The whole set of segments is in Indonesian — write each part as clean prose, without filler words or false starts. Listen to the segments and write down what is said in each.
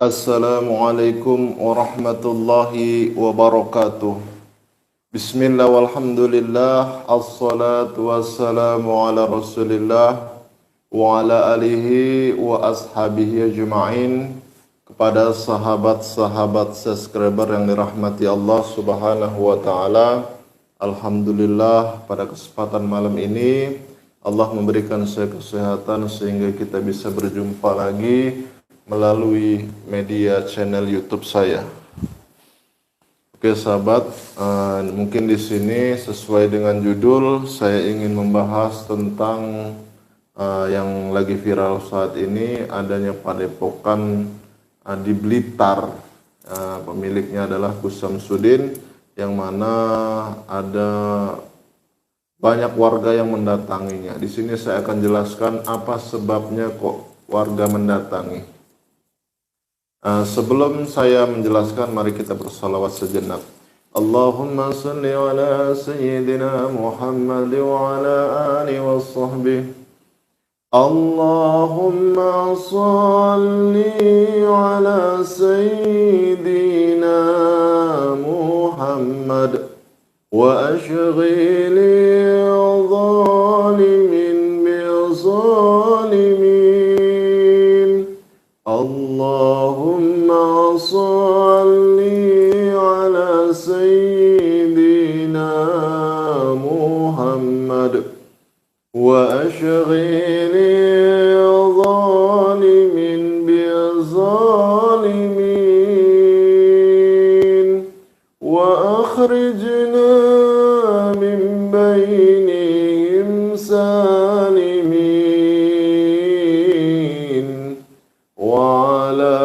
Assalamualaikum warahmatullahi wabarakatuh. Bismillah walhamdulillah. Assalatu wassalamu ala rasulillah wa ala alihi wa ashabihi ajma'in. Kepada sahabat-sahabat subscriber yang dirahmati Allah subhanahu wa ta'ala, alhamdulillah pada kesempatan malam ini Allah memberikan saya kesehatan sehingga kita bisa berjumpa lagi melalui media channel YouTube saya. Oke sahabat, mungkin di sini sesuai dengan judul saya ingin membahas tentang yang lagi viral saat ini, adanya padepokan di Blitar. Pemiliknya adalah Gus Samsudin, yang mana ada banyak warga yang mendatanginya. Di sini saya akan jelaskan apa sebabnya kok warga mendatangi. Sebelum saya menjelaskan, mari kita bersalawat sejenak. Allahumma salli ala sayyidina Muhammad wa ala ali wa sahbihi. Allahumma salli ala sayyidina Muhammad wa ashghili zalimin bi zalimin. Allahumma salli ala sayyidina Muhammad wa ashghili zalimin bi zalimin wa akhrijna min bainihim salimin wa ala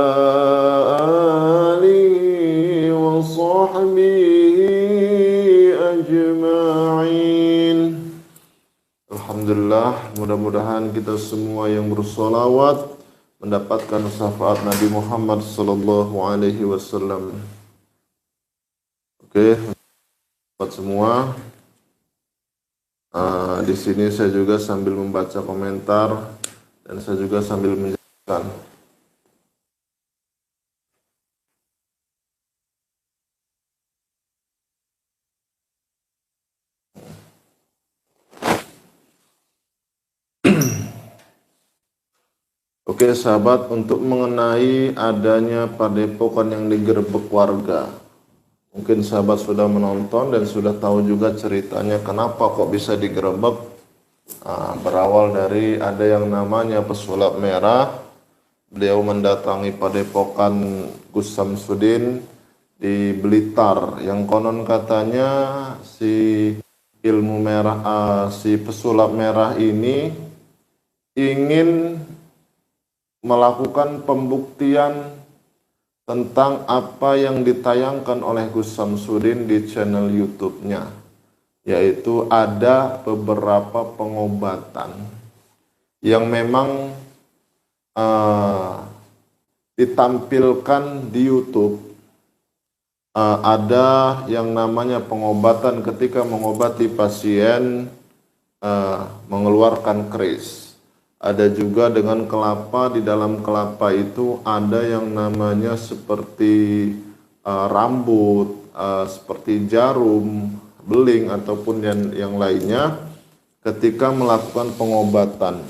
alihi wa sahbihi ajma'in. Alhamdulillah, mudah-mudahan kita semua yang bersolawat mendapatkan syafaat Nabi Muhammad sallallahu alaihi wasallam. Oke, buat semua. Di sini saya juga sambil membaca komentar dan saya juga sambil menjelaskan. Oke sahabat, untuk mengenai adanya padepokan yang digerebek warga, mungkin sahabat sudah menonton dan sudah tahu juga ceritanya kenapa kok bisa digerebek. Berawal dari ada yang namanya pesulap merah. Beliau mendatangi padepokan Gus Samsudin di Blitar, yang konon katanya si pesulap merah ini ingin melakukan pembuktian tentang apa yang ditayangkan oleh Gus Samsudin di channel YouTube-nya, yaitu ada beberapa pengobatan yang memang ditampilkan di YouTube. Ada yang namanya pengobatan ketika mengobati pasien mengeluarkan keris. Ada juga dengan kelapa, di dalam kelapa itu ada yang namanya seperti rambut, seperti jarum, beling, ataupun yang lainnya ketika melakukan pengobatan.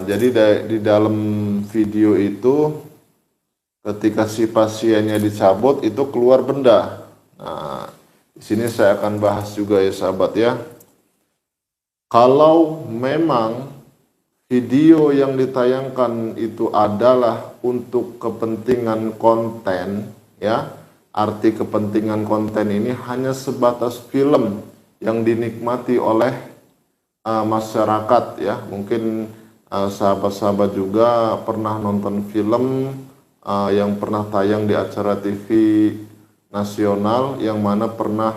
Jadi di dalam video itu ketika si pasiennya dicabut itu keluar benda. Di sini saya akan bahas juga ya sahabat ya. Kalau memang video yang ditayangkan itu adalah untuk kepentingan konten, ya, arti kepentingan konten ini hanya sebatas film yang dinikmati oleh masyarakat, ya. Mungkin sahabat-sahabat juga pernah nonton film yang pernah tayang di acara TV nasional, yang mana pernah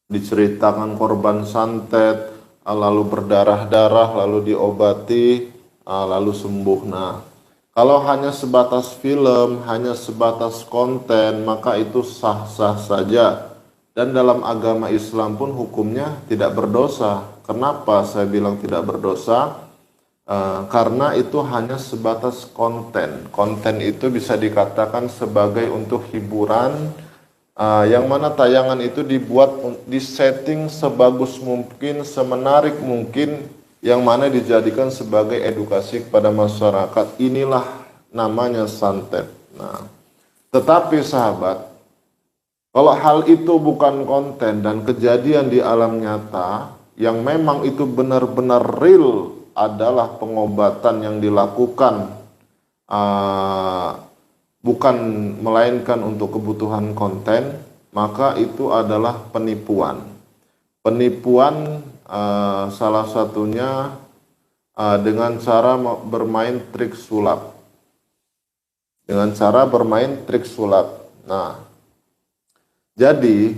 diceritakan korban santet, lalu berdarah-darah, lalu diobati, lalu sembuh. Nah, kalau hanya sebatas film, hanya sebatas konten, maka itu sah-sah saja. Dan dalam agama Islam pun hukumnya tidak berdosa. Kenapa saya bilang tidak berdosa? karena itu hanya sebatas konten. Konten itu bisa dikatakan sebagai untuk hiburan, yang mana tayangan itu dibuat, disetting sebagus mungkin, semenarik mungkin, yang mana dijadikan sebagai edukasi kepada masyarakat. Inilah namanya santet. Nah, tetapi sahabat, kalau hal itu bukan konten dan kejadian di alam nyata, yang memang itu benar-benar real adalah pengobatan yang dilakukan, bukan melainkan untuk kebutuhan konten, maka itu adalah penipuan. Penipuan salah satunya dengan cara bermain trik sulap. Dengan cara bermain trik sulap. Nah, jadi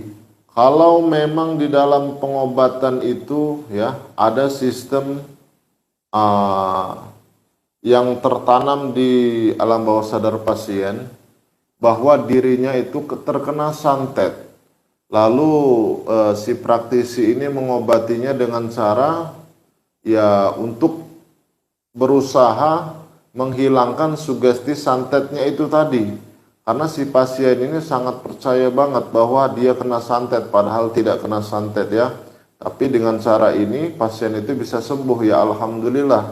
kalau memang di dalam pengobatan itu ya ada sistem yang tertanam di alam bawah sadar pasien bahwa dirinya itu terkena santet. Lalu si praktisi ini mengobatinya dengan cara ya untuk berusaha menghilangkan sugesti santetnya itu tadi. Karena si pasien ini sangat percaya banget bahwa dia kena santet, padahal tidak kena santet ya. Tapi dengan cara ini pasien itu bisa sembuh ya, alhamdulillah.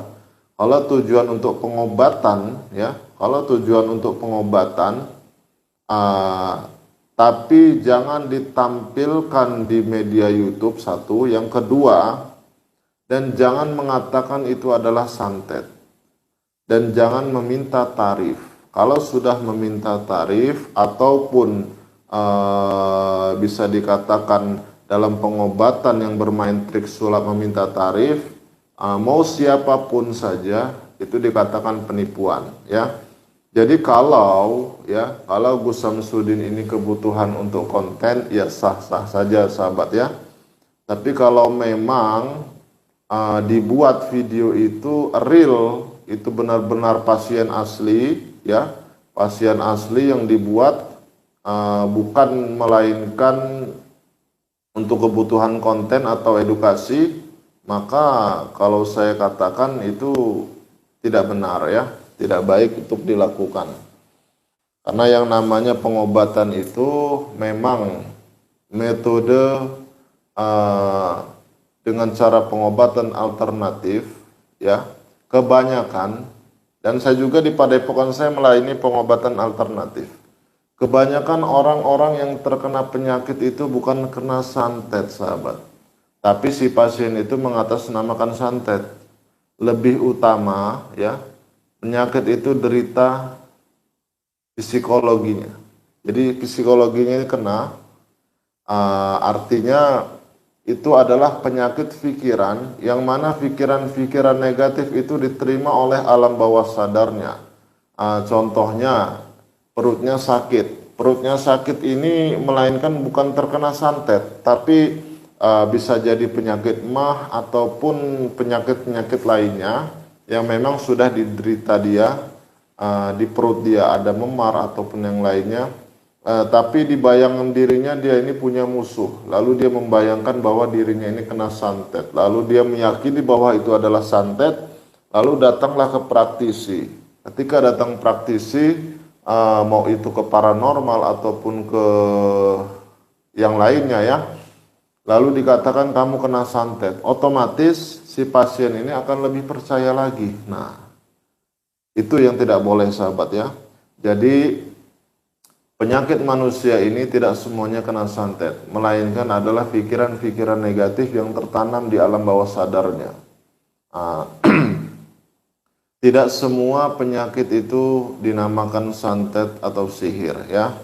Kalau tujuan untuk pengobatan ya, kalau tujuan untuk pengobatan, tapi jangan ditampilkan di media YouTube satu. Yang kedua, dan jangan mengatakan itu adalah santet. Dan jangan meminta tarif. Kalau sudah meminta tarif ataupun bisa dikatakan dalam pengobatan yang bermain trik sulap meminta tarif, mau siapapun saja itu dikatakan penipuan ya. Jadi kalau Gus Samsudin ini kebutuhan untuk konten ya sah-sah saja sahabat ya. Tapi kalau memang dibuat video itu real, itu benar-benar pasien asli ya, pasien asli yang dibuat, bukan melainkan untuk kebutuhan konten atau edukasi, maka kalau saya katakan itu tidak benar ya, tidak baik untuk dilakukan. Karena yang namanya pengobatan itu memang metode dengan cara pengobatan alternatif ya, kebanyakan. Dan saya juga di padepokan saya melayani pengobatan alternatif. Kebanyakan orang-orang yang terkena penyakit itu bukan kena santet sahabat. Tapi si pasien itu mengatasnamakan santet. Lebih utama ya, penyakit itu derita psikologinya. Jadi psikologinya ini kena, artinya itu adalah penyakit pikiran, yang mana pikiran-pikiran negatif itu diterima oleh alam bawah sadarnya. Contohnya perutnya sakit. Perutnya sakit ini melainkan bukan terkena santet, tapi bisa jadi penyakit mah ataupun penyakit-penyakit lainnya yang memang sudah diderita dia, di perut dia ada memar ataupun yang lainnya. Tapi di bayangan dirinya dia ini punya musuh. Lalu dia membayangkan bahwa dirinya ini kena santet. Lalu dia meyakini bahwa itu adalah santet. Lalu datanglah ke praktisi. Ketika datang praktisi, mau itu ke paranormal ataupun ke yang lainnya ya, lalu dikatakan kamu kena santet. Otomatis si pasien ini akan lebih percaya lagi. Nah, itu yang tidak boleh sahabat ya. Jadi penyakit manusia ini tidak semuanya kena santet, melainkan adalah pikiran-pikiran negatif yang tertanam di alam bawah sadarnya. Tidak semua penyakit itu dinamakan santet atau sihir ya.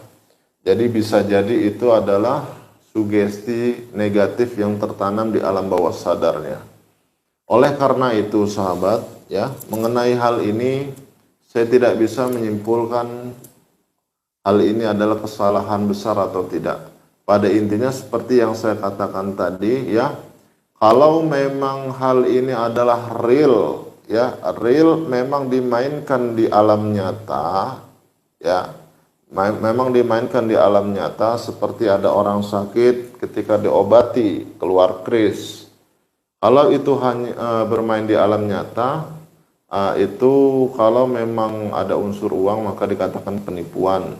Jadi bisa jadi itu adalah sugesti negatif yang tertanam di alam bawah sadarnya. Oleh karena itu sahabat ya, mengenai hal ini saya tidak bisa menyimpulkan hal ini adalah kesalahan besar atau tidak. Pada intinya seperti yang saya katakan tadi ya, kalau memang hal ini adalah real ya, real memang dimainkan di alam nyata ya, memang dimainkan di alam nyata, seperti ada orang sakit ketika diobati keluar kris. Kalau itu hanya bermain di alam nyata, itu kalau memang ada unsur uang maka dikatakan penipuan.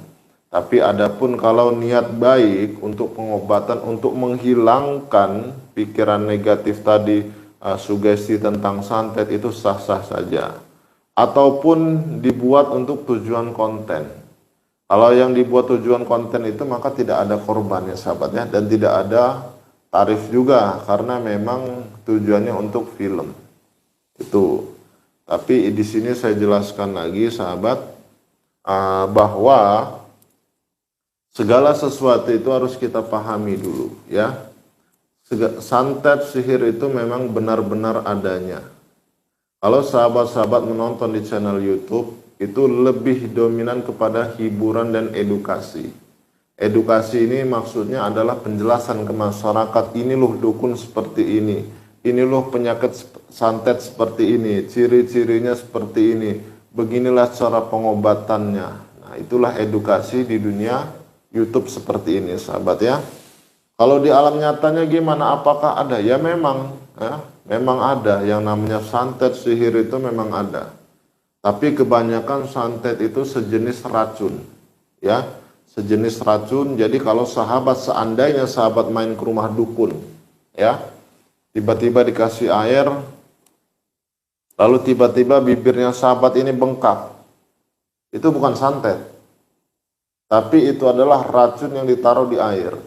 Tapi adapun kalau niat baik untuk pengobatan, untuk menghilangkan pikiran negatif tadi, sugesti tentang santet, itu sah-sah saja. Ataupun dibuat untuk tujuan konten. Kalau yang dibuat tujuan konten itu maka tidak ada korban ya sahabatnya, dan tidak ada tarif juga karena memang tujuannya untuk film. Itu. Tapi di sini saya jelaskan lagi sahabat, bahwa segala sesuatu itu harus kita pahami dulu ya. Santet sihir itu memang benar-benar adanya. Kalau sahabat-sahabat menonton di channel YouTube itu lebih dominan kepada hiburan dan edukasi. Edukasi ini maksudnya adalah penjelasan ke masyarakat, ini loh dukun seperti ini loh penyakit santet seperti ini, ciri-cirinya seperti ini, beginilah cara pengobatannya. Nah, itulah edukasi di dunia YouTube seperti ini, sahabat ya. Kalau di alam nyatanya gimana? Apakah ada? Ya memang, memang ada yang namanya santet sihir itu memang ada. Tapi kebanyakan santet itu sejenis racun, ya, sejenis racun. Jadi kalau sahabat, seandainya sahabat main ke rumah dukun, ya, tiba-tiba dikasih air, lalu tiba-tiba bibirnya sahabat ini bengkak, itu bukan santet, tapi itu adalah racun yang ditaruh di air,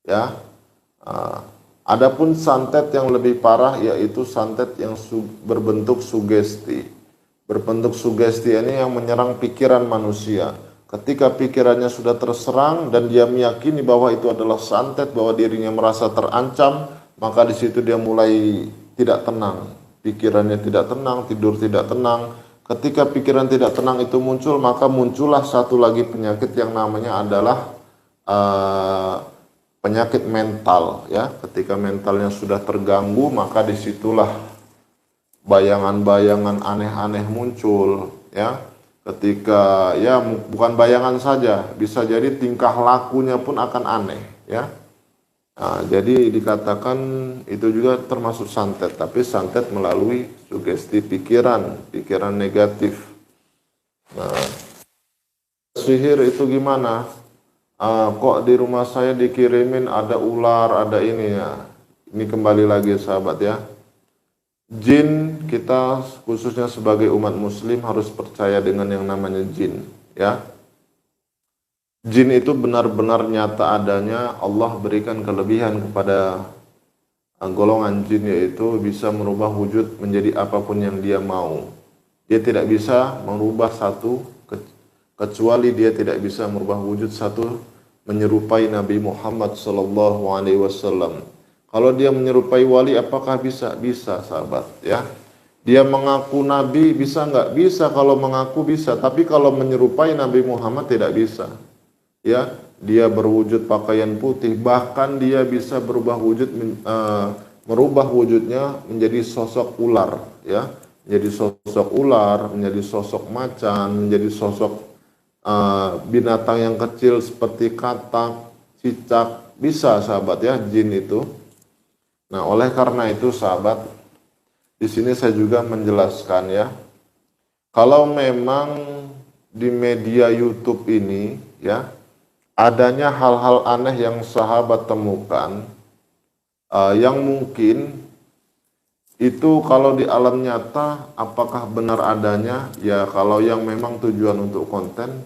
ya. Adapun santet yang lebih parah yaitu santet yang berbentuk sugesti. Berbentuk sugesti ini yang menyerang pikiran manusia. Ketika pikirannya sudah terserang dan dia meyakini bahwa itu adalah santet, bahwa dirinya merasa terancam, maka di situ dia mulai tidak tenang. Pikirannya tidak tenang, tidur tidak tenang. Ketika pikiran tidak tenang itu muncul, maka muncullah satu lagi penyakit yang namanya adalah penyakit mental, ya. Ketika mentalnya sudah terganggu, maka disitulah bayangan-bayangan aneh-aneh muncul, ya. Ketika, ya, bukan bayangan saja, bisa jadi tingkah lakunya pun akan aneh, ya. Nah, jadi dikatakan itu juga termasuk santet, tapi santet melalui sugesti pikiran negatif. Nah, sihir itu gimana? Kok di rumah saya dikirimin ada ular, ada ini ya. Ini kembali lagi sahabat ya. Jin, kita khususnya sebagai umat muslim harus percaya dengan yang namanya jin, ya. Jin itu benar-benar nyata adanya. Allah berikan kelebihan kepada golongan jin, yaitu bisa merubah wujud menjadi apapun yang dia mau. Dia tidak bisa merubah satu, kecuali dia tidak bisa merubah wujud satu menyerupai Nabi Muhammad SAW. Kalau dia menyerupai wali, apakah bisa? Bisa, sahabat, ya. Dia mengaku Nabi, bisa nggak? Bisa. Kalau mengaku bisa, tapi kalau menyerupai Nabi Muhammad tidak bisa, ya. Dia berwujud pakaian putih, bahkan dia bisa berubah wujud, merubah wujudnya menjadi sosok ular, ya. Menjadi sosok ular, menjadi sosok macan, menjadi sosok binatang yang kecil seperti katak, cicak, bisa sahabat ya, jin itu. Nah, oleh karena itu sahabat, di sini saya juga menjelaskan ya, kalau memang di media YouTube ini ya adanya hal-hal aneh yang sahabat temukan, yang mungkin itu kalau di alam nyata apakah benar adanya? Ya, kalau yang memang tujuan untuk konten,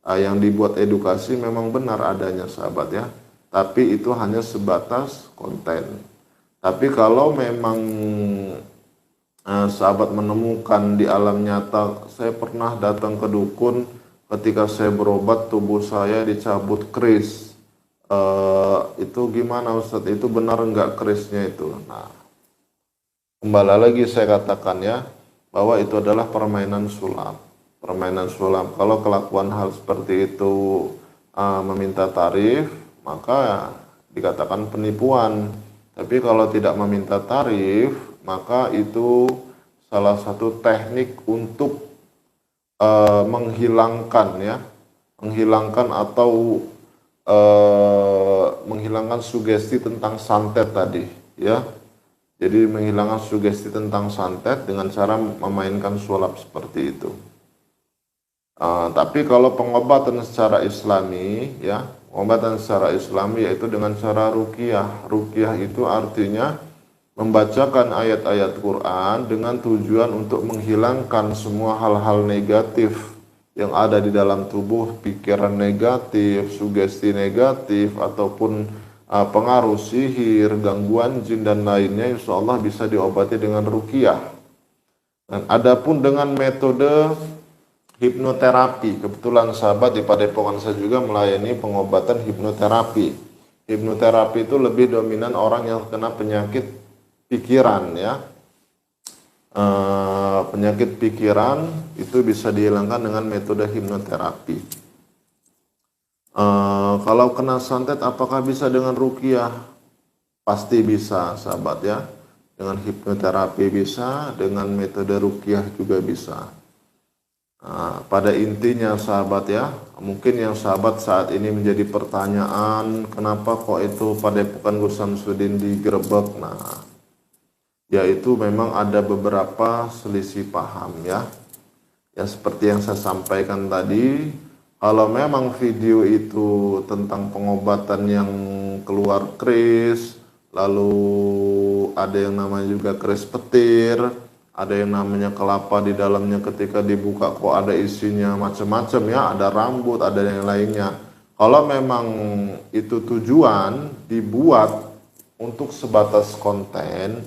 yang dibuat edukasi memang benar adanya sahabat ya. Tapi itu hanya sebatas konten. Tapi kalau memang sahabat menemukan di alam nyata, saya pernah datang ke dukun, ketika saya berobat tubuh saya dicabut keris. Itu gimana Ustadz? Itu benar enggak kerisnya itu? Nah, kembali lagi saya katakan ya, bahwa itu adalah permainan sulap. Permainan sulap. Kalau kelakuan hal seperti itu meminta tarif, maka dikatakan penipuan. Tapi kalau tidak meminta tarif, maka itu salah satu teknik untuk menghilangkan ya, menghilangkan atau menghilangkan sugesti tentang santet tadi, ya. Jadi menghilangkan sugesti tentang santet dengan cara memainkan sulap seperti itu. Tapi kalau pengobatan secara Islami, ya, pengobatan secara Islami yaitu dengan cara ruqyah. Ruqyah itu artinya membacakan ayat-ayat Quran dengan tujuan untuk menghilangkan semua hal-hal negatif yang ada di dalam tubuh, pikiran negatif, sugesti negatif, ataupun pengaruh sihir, gangguan jin dan lainnya, insya Allah bisa diobati dengan ruqyah. Dan adapun dengan metode hipnoterapi, kebetulan sahabat di Padepokan saya juga melayani pengobatan hipnoterapi. Hipnoterapi itu lebih dominan orang yang kena penyakit pikiran, ya. Penyakit pikiran itu bisa dihilangkan dengan metode hipnoterapi. Kalau kena santet apakah bisa dengan ruqyah? Pasti bisa, sahabat, ya. Dengan hipnoterapi bisa, dengan metode ruqyah juga bisa. Pada intinya, sahabat, ya, mungkin yang sahabat saat ini menjadi pertanyaan, kenapa kok itu Padepokan Gus Samsudin digerebek? Nah, yaitu memang ada beberapa selisih paham, ya. Ya seperti yang saya sampaikan tadi, kalau memang video itu tentang pengobatan yang keluar kris, lalu ada yang namanya juga kris petir, ada yang namanya kelapa di dalamnya ketika dibuka kok ada isinya macam-macam, ya, ada rambut, ada yang lainnya. Kalau memang itu tujuan dibuat untuk sebatas konten,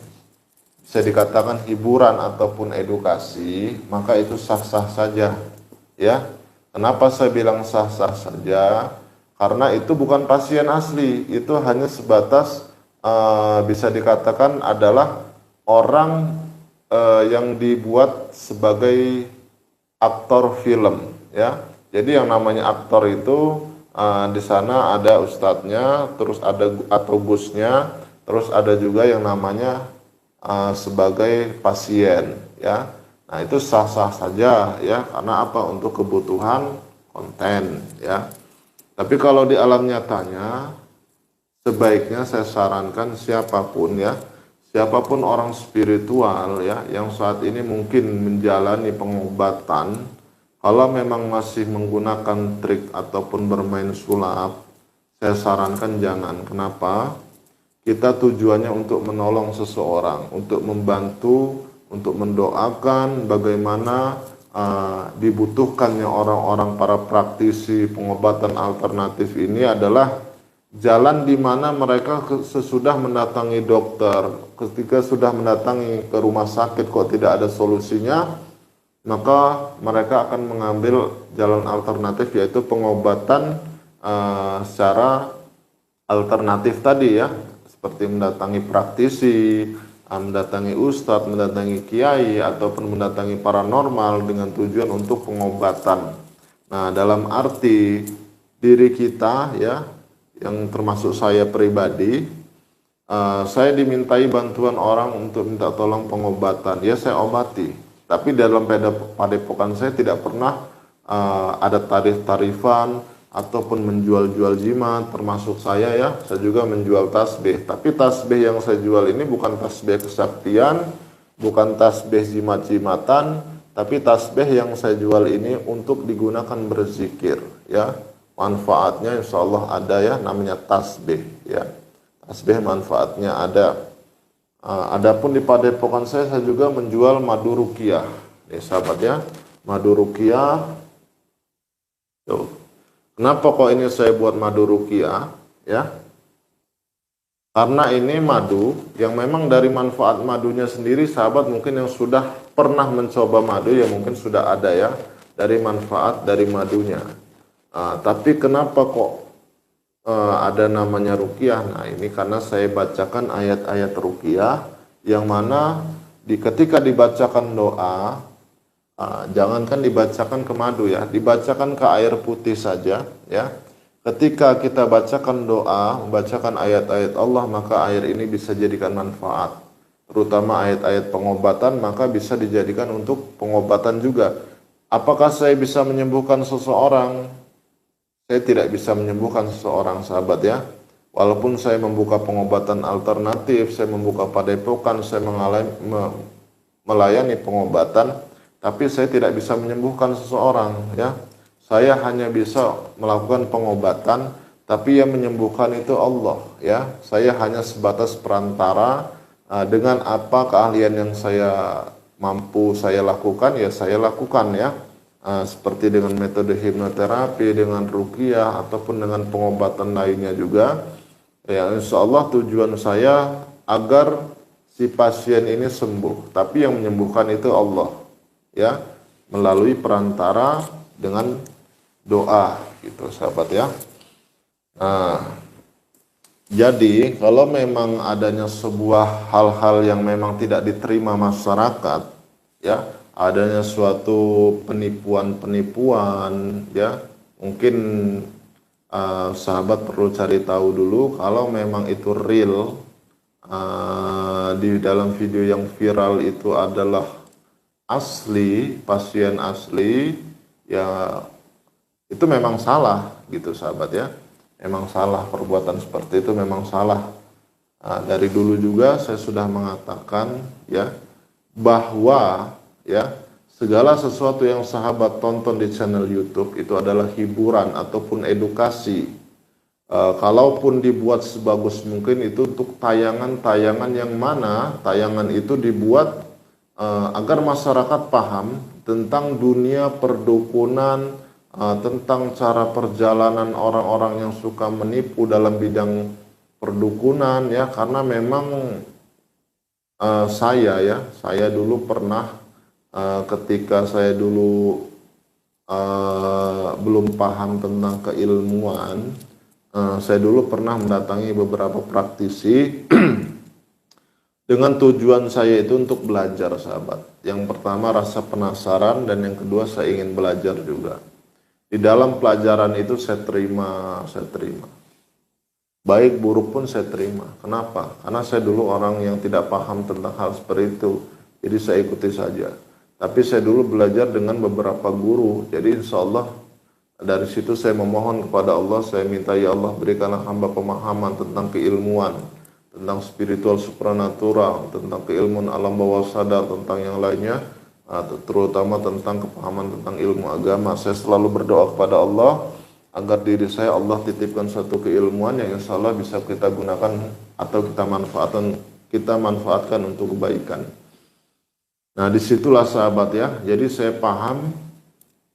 bisa dikatakan hiburan ataupun edukasi, maka itu sah-sah saja, ya. Kenapa saya bilang sah-sah saja? Karena itu bukan pasien asli, itu hanya sebatas bisa dikatakan adalah orang yang dibuat sebagai aktor film, ya. Jadi yang namanya aktor itu di sana ada ustadznya, terus ada atau gusnya, terus ada juga yang namanya sebagai pasien, ya. Nah itu sah-sah saja, ya, karena apa? Untuk kebutuhan konten, ya. Tapi kalau di alam nyatanya, sebaiknya saya sarankan siapapun, ya, siapapun orang spiritual, ya, yang saat ini mungkin menjalani pengobatan, kalau memang masih menggunakan trik ataupun bermain sulap, saya sarankan jangan. Kenapa? Kita tujuannya untuk menolong seseorang, untuk membantu, untuk mendoakan bagaimana dibutuhkannya orang-orang para praktisi pengobatan alternatif ini adalah jalan di mana mereka sesudah mendatangi dokter, ketika sudah mendatangi ke rumah sakit kok tidak ada solusinya, maka mereka akan mengambil jalan alternatif yaitu pengobatan secara alternatif tadi, ya, seperti mendatangi praktisi, mendatangi ustadz, mendatangi kiai, ataupun mendatangi paranormal dengan tujuan untuk pengobatan. Nah, dalam arti diri kita, ya, yang termasuk saya pribadi, saya dimintai bantuan orang untuk minta tolong pengobatan, ya saya obati. Tapi dalam padepokan saya tidak pernah ada tarif-tarifan ataupun menjual-jual jimat, termasuk saya, ya, saya juga menjual tasbih. Tapi tasbih yang saya jual ini bukan tasbih kesaktian, bukan tasbih jimat-jimatan, tapi tasbih yang saya jual ini untuk digunakan berzikir, ya. Manfaatnya insya Allah ada, ya, namanya tasbih, ya. Tasbih manfaatnya ada. Adapun di padepokan saya juga menjual madu ruqyah. Nih sahabat, ya, madu ruqyah. Tuh. Kenapa kok ini saya buat madu ruqyah, ya? Karena ini madu yang memang dari manfaat madunya sendiri, sahabat mungkin yang sudah pernah mencoba madu ya mungkin sudah ada, ya, dari manfaat dari madunya. Tapi kenapa kok ada namanya ruqyah? Nah ini karena saya bacakan ayat-ayat ruqyah yang mana ketika dibacakan doa, jangankan dibacakan ke madu, ya, dibacakan ke air putih saja, ya. Ketika kita bacakan doa, membacakan ayat-ayat Allah, maka air ini bisa jadikan manfaat. Terutama ayat-ayat pengobatan, maka bisa dijadikan untuk pengobatan juga. Apakah saya bisa menyembuhkan seseorang? Saya tidak bisa menyembuhkan seseorang, sahabat, ya. Walaupun saya membuka pengobatan alternatif, saya membuka padepokan, saya melayani pengobatan, tapi saya tidak bisa menyembuhkan seseorang, ya. Saya hanya bisa melakukan pengobatan, tapi yang menyembuhkan itu Allah, ya. Saya hanya sebatas perantara dengan apa keahlian yang saya mampu saya lakukan, ya saya lakukan, ya. Seperti dengan metode hipnoterapi, dengan ruqyah ataupun dengan pengobatan lainnya juga. Ya, insya Allah tujuan saya agar si pasien ini sembuh, tapi yang menyembuhkan itu Allah, ya, melalui perantara dengan doa, gitu, sahabat, ya. Nah, jadi kalau memang adanya sebuah hal-hal yang memang tidak diterima masyarakat, ya, adanya suatu penipuan-penipuan, ya, mungkin sahabat perlu cari tahu dulu kalau memang itu real, di dalam video yang viral itu adalah asli, pasien asli, ya itu memang salah, gitu, sahabat, ya. Memang salah, perbuatan seperti itu memang salah. Dari dulu juga saya sudah mengatakan, ya, bahwa, ya, segala sesuatu yang sahabat tonton di channel YouTube itu adalah hiburan ataupun edukasi. Kalaupun dibuat sebagus mungkin itu untuk tayangan-tayangan yang mana tayangan itu dibuat agar masyarakat paham tentang dunia perdukunan, tentang cara perjalanan orang-orang yang suka menipu dalam bidang perdukunan, ya. Karena memang saya dulu pernah, ketika saya dulu belum paham tentang keilmuan, saya dulu pernah mendatangi beberapa praktisi dengan tujuan saya itu untuk belajar, sahabat. Yang pertama rasa penasaran, dan yang kedua saya ingin belajar juga. Di dalam pelajaran itu saya terima. Baik buruk pun saya terima. Kenapa? Karena saya dulu orang yang tidak paham tentang hal seperti itu. Jadi saya ikuti saja. Tapi saya dulu belajar dengan beberapa guru. Jadi insya Allah dari situ saya memohon kepada Allah, saya minta, ya Allah berikanlah hamba pemahaman tentang keilmuan, tentang spiritual supranatural, tentang keilmuan alam bawah sadar, tentang yang lainnya, terutama tentang kepahaman tentang ilmu agama. Saya selalu berdoa kepada Allah agar diri saya Allah titipkan satu keilmuan yang insya Allah bisa kita gunakan atau kita manfaatkan untuk kebaikan. Nah, disitulah, sahabat, ya. Jadi saya paham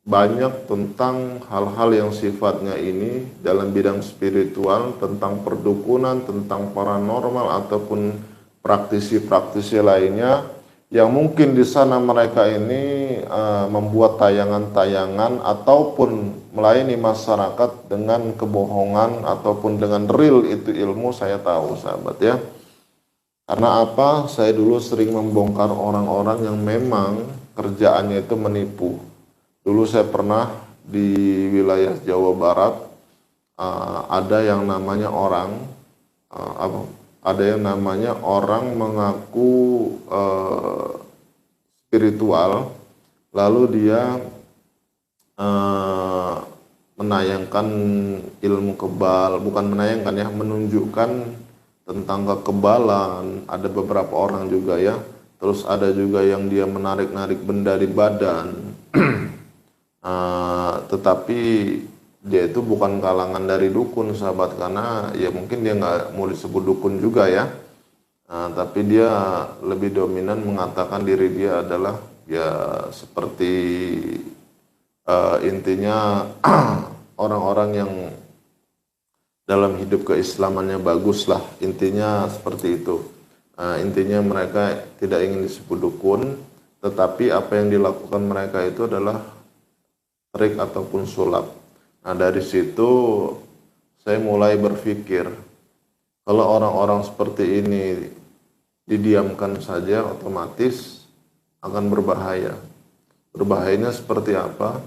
banyak tentang hal-hal yang sifatnya ini dalam bidang spiritual, tentang perdukunan, tentang paranormal ataupun praktisi-praktisi lainnya yang mungkin di sana mereka ini membuat tayangan-tayangan ataupun melayani masyarakat dengan kebohongan ataupun dengan real itu ilmu, saya tahu, sahabat, ya. Karena apa? Saya dulu sering membongkar orang-orang yang memang kerjaannya itu menipu. Dulu saya pernah di wilayah Jawa Barat, ada yang namanya orang mengaku spiritual, lalu dia menayangkan ilmu kebal, bukan menayangkan, ya, menunjukkan tentang kekebalan. Ada beberapa orang juga, ya. Terus ada juga yang dia menarik-narik benda di badan. Tetapi dia itu bukan kalangan dari dukun, sahabat, karena ya mungkin dia nggak mau disebut dukun juga, ya. Tapi dia lebih dominan mengatakan diri dia adalah, ya, seperti intinya orang-orang yang dalam hidup keislamannya bagus lah, intinya seperti itu. Intinya mereka tidak ingin disebut dukun, tetapi apa yang dilakukan mereka itu adalah trik ataupun sulap. Nah, dari situ saya mulai berpikir, kalau orang-orang seperti ini didiamkan saja otomatis akan berbahaya. Berbahayanya seperti apa?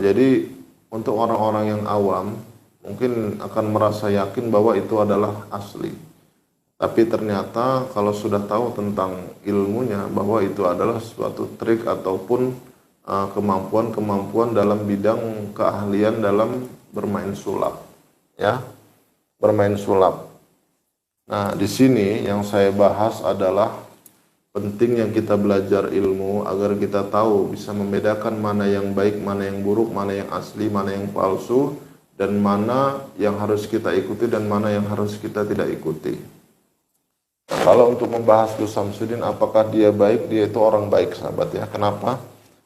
Jadi untuk orang-orang yang awam mungkin akan merasa yakin bahwa itu adalah asli. Tapi ternyata kalau sudah tahu tentang ilmunya bahwa itu adalah suatu trik ataupun kemampuan-kemampuan dalam bidang keahlian dalam bermain sulap, ya. bermain sulap. Nah, di sini yang saya bahas adalah pentingnya kita belajar ilmu agar kita tahu bisa membedakan mana yang baik, mana yang buruk, mana yang asli, mana yang palsu, dan mana yang harus kita ikuti dan mana yang harus kita tidak ikuti. Nah, kalau untuk membahas Gus Samsudin, apakah dia baik? Dia itu orang baik, sahabat ya. Kenapa?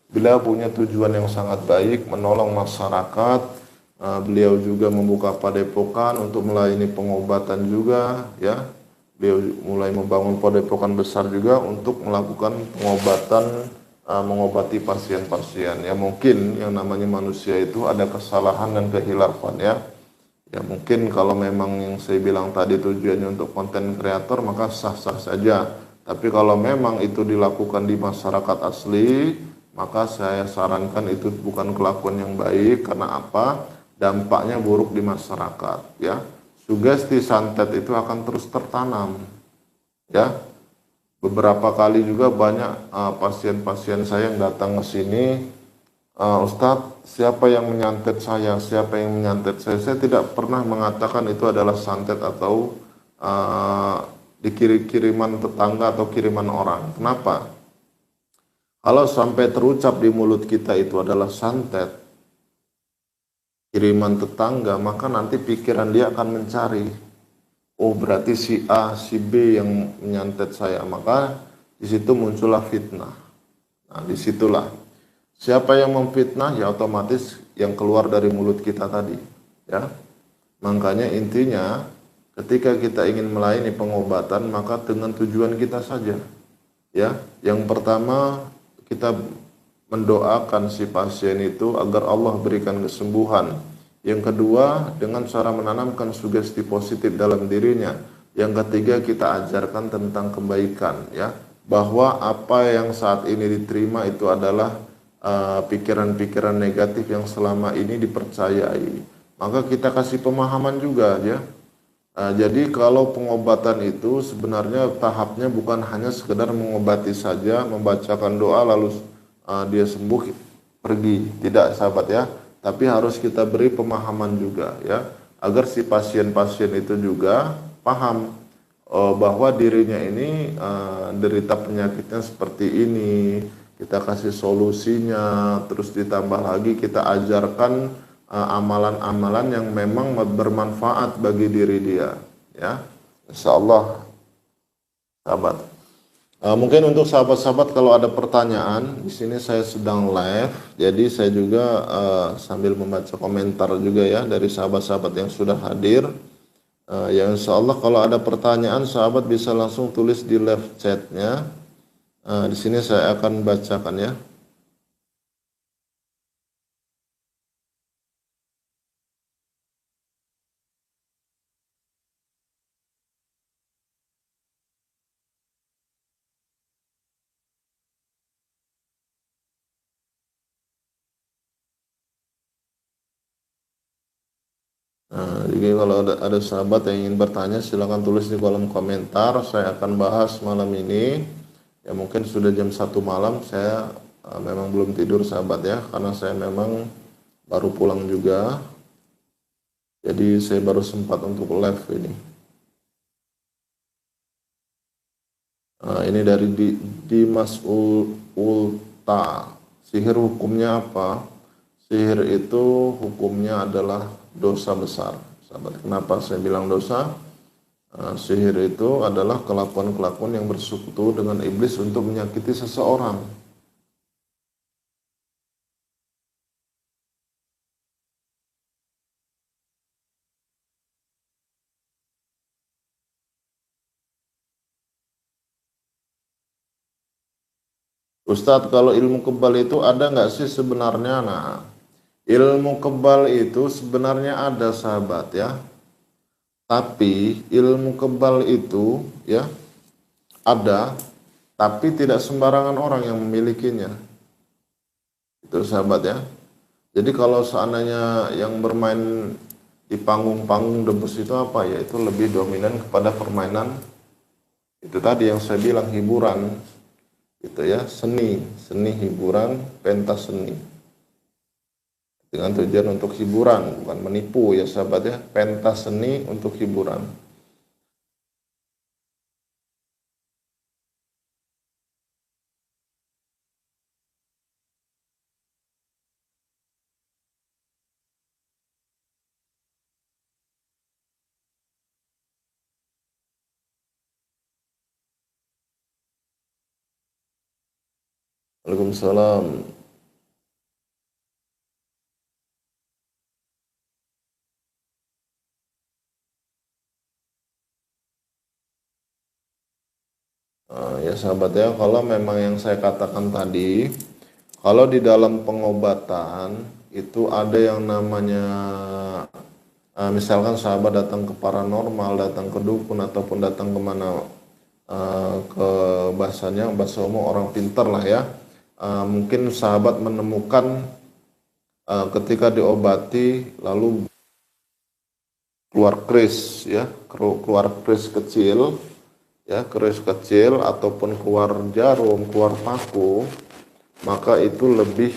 Beliau punya tujuan yang sangat baik, menolong masyarakat. Beliau juga membuka padepokan untuk melayani pengobatan juga, ya. Beliau mulai membangun padepokan besar juga untuk melakukan pengobatan, mengobati pasien-pasien. Ya mungkin yang namanya manusia itu ada kesalahan dan kehilafan ya. Ya mungkin kalau memang yang saya bilang tadi tujuannya untuk konten kreator maka sah-sah saja. Tapi kalau memang itu dilakukan di masyarakat asli, maka saya sarankan itu bukan kelakuan yang baik. Karena apa? Dampaknya buruk di masyarakat ya. Sugesti santet itu akan terus tertanam ya. Beberapa kali juga banyak pasien-pasien saya yang datang ke sini, Ustadz, siapa yang menyantet saya, siapa yang menyantet saya. Saya tidak pernah mengatakan itu adalah santet atau kiriman tetangga atau kiriman orang. Kenapa? Kalau sampai terucap di mulut kita itu adalah santet, kiriman tetangga, maka nanti pikiran dia akan mencari, oh berarti si A, si B yang menyantet saya, maka di situ muncullah fitnah. Nah, disitulah siapa yang memfitnah ya otomatis yang keluar dari mulut kita tadi, ya. Makanya intinya ketika kita ingin melayani pengobatan maka dengan tujuan kita saja, ya. Yang pertama kita mendoakan si pasien itu agar Allah berikan kesembuhan. Yang kedua, dengan cara menanamkan sugesti positif dalam dirinya. Yang ketiga, kita ajarkan tentang kebaikan, ya, bahwa apa yang saat ini diterima itu adalah pikiran-pikiran negatif yang selama ini dipercayai. Maka kita kasih pemahaman juga, ya. Jadi kalau pengobatan itu sebenarnya tahapnya bukan hanya sekedar mengobati saja, membacakan doa lalu dia sembuh pergi, tidak sahabat ya, tapi harus kita beri pemahaman juga ya, agar si pasien-pasien itu juga paham bahwa dirinya ini derita penyakitnya seperti ini, kita kasih solusinya, terus ditambah lagi kita ajarkan amalan-amalan yang memang bermanfaat bagi diri dia ya, insyaallah sahabat. Mungkin untuk sahabat-sahabat kalau ada pertanyaan, di sini saya sedang live, jadi saya juga sambil membaca komentar juga ya dari sahabat-sahabat yang sudah hadir. Ya insya Allah kalau ada pertanyaan sahabat bisa langsung tulis di live chatnya. Di sini saya akan bacakan ya. Jadi kalau ada sahabat yang ingin bertanya silakan tulis di kolom komentar. Saya akan bahas malam ini. Ya mungkin sudah jam 1 malam. Saya memang belum tidur sahabat ya, karena saya memang baru pulang juga. Jadi saya baru sempat untuk live ini. Ini dari Dimas Ulta. Sihir hukumnya apa? Sihir itu hukumnya adalah dosa besar, sahabat. Kenapa saya bilang dosa? Sihir itu adalah kelakuan-kelakuan yang bersekutu dengan iblis untuk menyakiti seseorang. Ustadz, kalau ilmu kebal itu ada nggak sih sebenarnya? Nah, ilmu kebal itu sebenarnya ada sahabat ya. Tapi ilmu kebal itu ya ada, tapi tidak sembarangan orang yang memilikinya. Itu sahabat ya. Jadi kalau seandainya yang bermain di panggung-panggung debus itu apa ya? Itu lebih dominan kepada permainan itu tadi yang saya bilang hiburan. Itu ya, seni hiburan, pentas seni. dengan tujuan untuk hiburan, bukan menipu ya sahabat ya. Pentas seni untuk hiburan. Waalaikumsalam. Ya sahabat ya, kalau memang yang saya katakan tadi, kalau di dalam pengobatan itu ada yang namanya misalkan sahabat datang ke paranormal, datang ke dukun ataupun datang kemana ke bahasa umum orang pintar lah ya. Mungkin sahabat menemukan ketika diobati lalu keluar kris ya, keluar kris kecil ya, keris kecil ataupun keluar jarum, keluar paku, maka itu lebih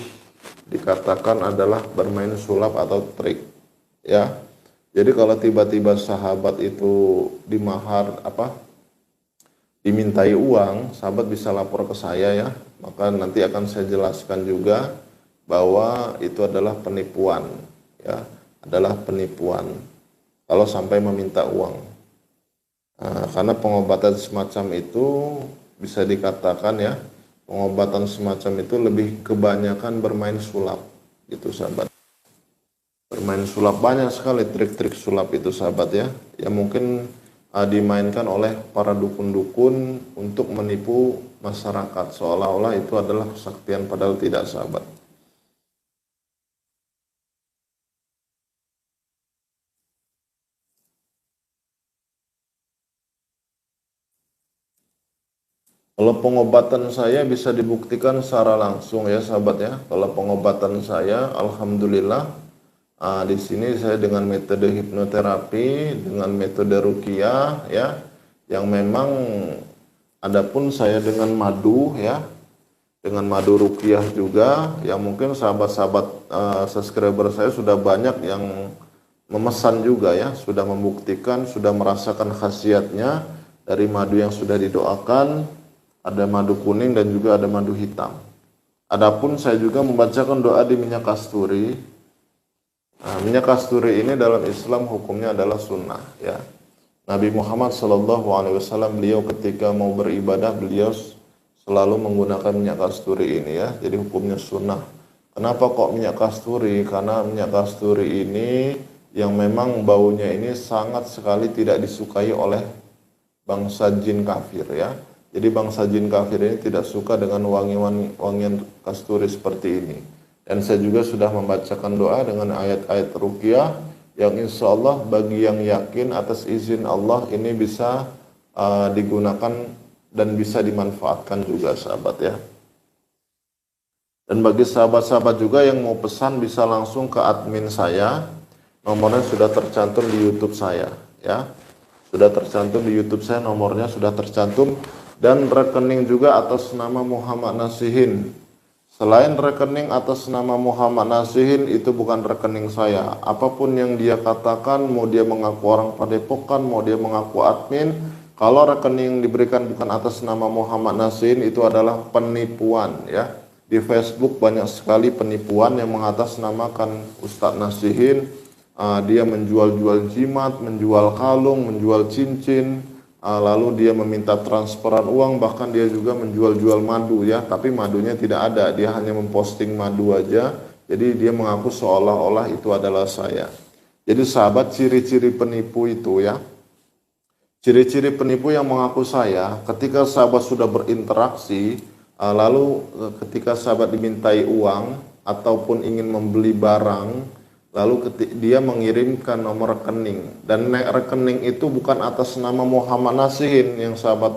dikatakan adalah bermain sulap atau trik ya. Jadi kalau tiba-tiba sahabat itu dimahar dimintai uang, sahabat bisa lapor ke saya ya, maka nanti akan saya jelaskan juga bahwa itu adalah penipuan ya, adalah penipuan kalau sampai meminta uang. Karena pengobatan semacam itu bisa dikatakan ya, pengobatan semacam itu lebih kebanyakan bermain sulap gitu sahabat. Bermain sulap, banyak sekali trik-trik sulap itu sahabat ya, yang mungkin dimainkan oleh para dukun-dukun untuk menipu masyarakat seolah-olah itu adalah kesaktian, padahal tidak sahabat. Kalau pengobatan saya bisa dibuktikan secara langsung ya sahabat ya. Kalau pengobatan saya, alhamdulillah, di sini saya dengan metode hipnoterapi, dengan metode ruqyah ya, yang memang adapun saya dengan madu ya, dengan madu ruqyah juga, yang mungkin sahabat-sahabat subscriber saya sudah banyak yang memesan juga ya, sudah membuktikan, sudah merasakan khasiatnya dari madu yang sudah didoakan. Ada madu kuning dan juga ada madu hitam. Adapun saya juga membacakan doa di minyak kasturi. Minyak kasturi ini dalam Islam hukumnya adalah sunnah ya. Nabi Muhammad SAW beliau ketika mau beribadah beliau selalu menggunakan minyak kasturi ini ya. Jadi hukumnya sunnah. Kenapa kok minyak kasturi? Karena minyak kasturi ini yang memang baunya ini sangat sekali tidak disukai oleh bangsa jin kafir ya. Jadi bangsa jin kafir ini tidak suka dengan wangian kasturi seperti ini. Dan saya juga sudah membacakan doa dengan ayat-ayat ruqyah yang insya Allah bagi yang yakin atas izin Allah ini bisa digunakan dan bisa dimanfaatkan juga sahabat ya. Dan bagi sahabat-sahabat juga yang mau pesan bisa langsung ke admin saya. Nomornya sudah tercantum di YouTube saya ya. Sudah tercantum di YouTube saya, nomornya sudah tercantum. Dan rekening juga atas nama Muhammad Nasihin. Selain rekening atas nama Muhammad Nasihin itu bukan rekening saya. Apapun yang dia katakan, mau dia mengaku orang padepokan, mau dia mengaku admin, kalau rekening diberikan bukan atas nama Muhammad Nasihin itu adalah penipuan ya. Di Facebook banyak sekali penipuan yang mengatasnamakan Ustadz Nasihin. Dia menjual-jual jimat, menjual kalung, menjual cincin. Lalu dia meminta transferan uang, bahkan dia juga menjual-jual madu ya, tapi madunya tidak ada, dia hanya memposting madu aja, jadi dia mengaku seolah-olah itu adalah saya. Jadi sahabat, ciri-ciri penipu itu ya, ciri-ciri penipu yang mengaku saya, ketika sahabat sudah berinteraksi, lalu ketika sahabat dimintai uang, ataupun ingin membeli barang, lalu dia mengirimkan nomor rekening, dan rekening itu bukan atas nama Muhammad Nasihin yang sahabat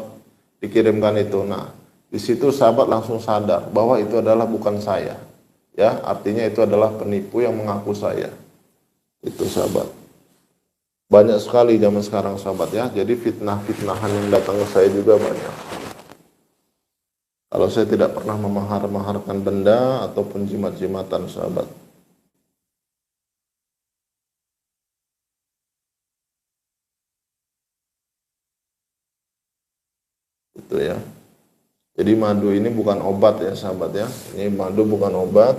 dikirimkan itu. Nah, di situ sahabat langsung sadar bahwa itu adalah bukan saya. Ya, artinya itu adalah penipu yang mengaku saya. Itu sahabat. Banyak sekali zaman sekarang sahabat ya. Jadi fitnah-fitnahan yang datang ke saya juga banyak. Kalau saya tidak pernah memahar-maharkan benda ataupun jimat-jimatan sahabat. gitu ya. Jadi madu ini bukan obat ya sahabat ya, ini madu bukan obat.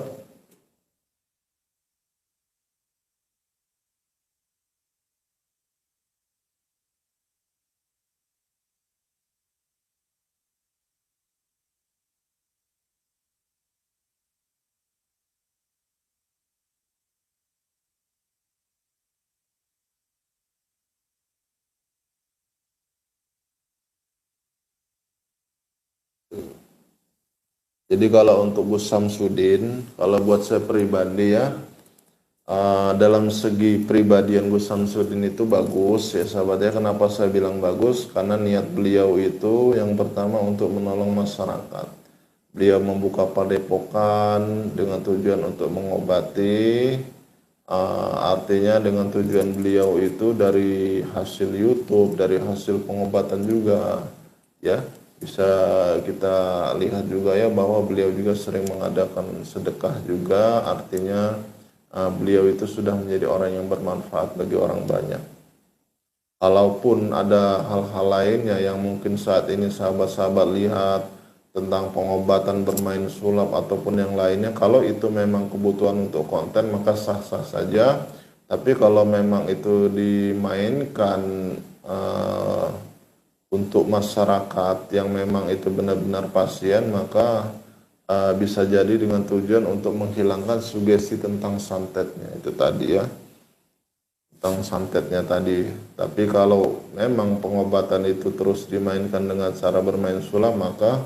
Jadi kalau untuk Gus Samsudin, kalau buat saya pribadi ya, dalam segi pribadian Gus Samsudin itu bagus ya sahabat ya. Kenapa saya bilang bagus? Karena niat beliau itu yang pertama untuk menolong masyarakat. Beliau membuka padepokan dengan tujuan untuk mengobati, artinya dengan tujuan beliau itu dari hasil YouTube, dari hasil pengobatan juga ya. Bisa kita lihat juga ya bahwa beliau juga sering mengadakan sedekah juga, artinya beliau itu sudah menjadi orang yang bermanfaat bagi orang banyak. Kalaupun ada hal-hal lainnya yang mungkin saat ini sahabat-sahabat lihat tentang pengobatan bermain sulap ataupun yang lainnya, kalau itu memang kebutuhan untuk konten maka sah-sah saja. Tapi kalau memang itu dimainkan untuk masyarakat yang memang itu benar-benar pasien, maka bisa jadi dengan tujuan untuk menghilangkan sugesti tentang santetnya itu tadi ya, tentang santetnya tadi. Tapi kalau memang pengobatan itu terus dimainkan dengan cara bermain sulap, maka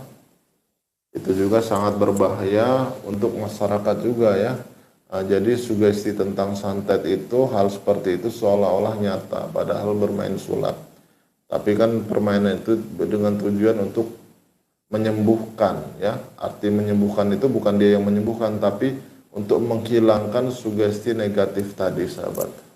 itu juga sangat berbahaya untuk masyarakat juga ya. Jadi sugesti tentang santet itu, hal seperti itu seolah-olah nyata padahal bermain sulap. Tapi kan permainan itu dengan tujuan untuk menyembuhkan ya. Arti menyembuhkan itu bukan dia yang menyembuhkan, tapi untuk menghilangkan sugesti negatif tadi sahabat.